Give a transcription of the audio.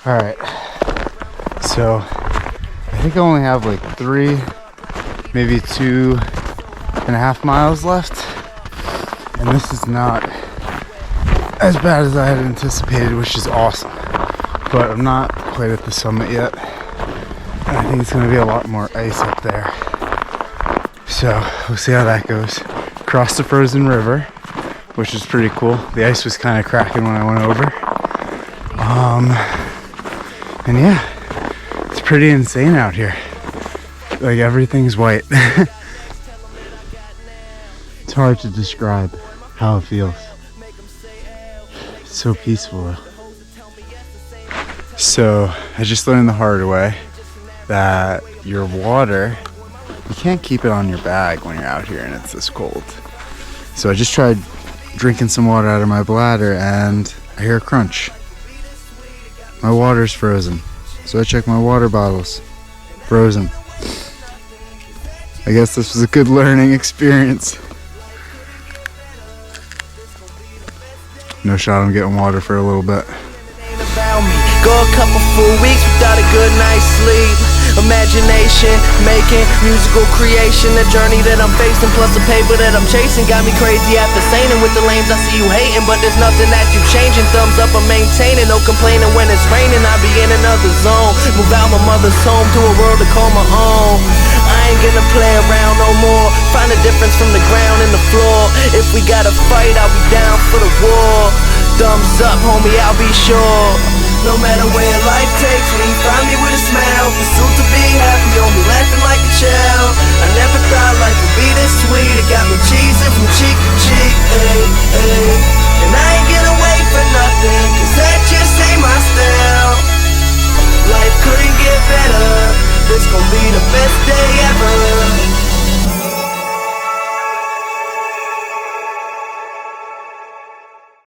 Alright, so I think I only have like 3, maybe 2.5 miles left, and this is not as bad as I had anticipated, which is awesome. But I'm not quite at the summit yet, and I think it's going to be a lot more ice up there. So we'll see how that goes. Crossed the frozen river, which is pretty cool. The ice was kind of cracking when I went over. And yeah, it's pretty insane out here. Like everything's white. It's hard to describe how it feels. It's so peaceful though. So I just learned the hard way that your water, you can't keep it on your bag when you're out here and it's this cold. So I just tried drinking some water out of my bladder and I hear a crunch. My water's frozen. So I checked my water bottles. Frozen. I guess this was a good learning experience. No shot I'm getting water for a little bit. Go a couple full weeks without a good night's sleep. Imagination, making musical creation. The journey that I'm facing plus the paper that I'm chasing got me crazy after saying with the lanes I see you hating, but there's nothing that you changing. Thumbs up, I'm maintaining, no complaining when it's raining. I be in another zone, move out my mother's home to a world to call my own. I ain't gonna play around no more. Find a difference from the ground and the floor. If we gotta fight, I'll be down for the war. Thumbs up, homie, I'll be sure. No matter where life takes me, find me with a smile. Pursuit to be happy, only laughing like a child. I never thought life would be this sweet. It got me cheesing from cheek to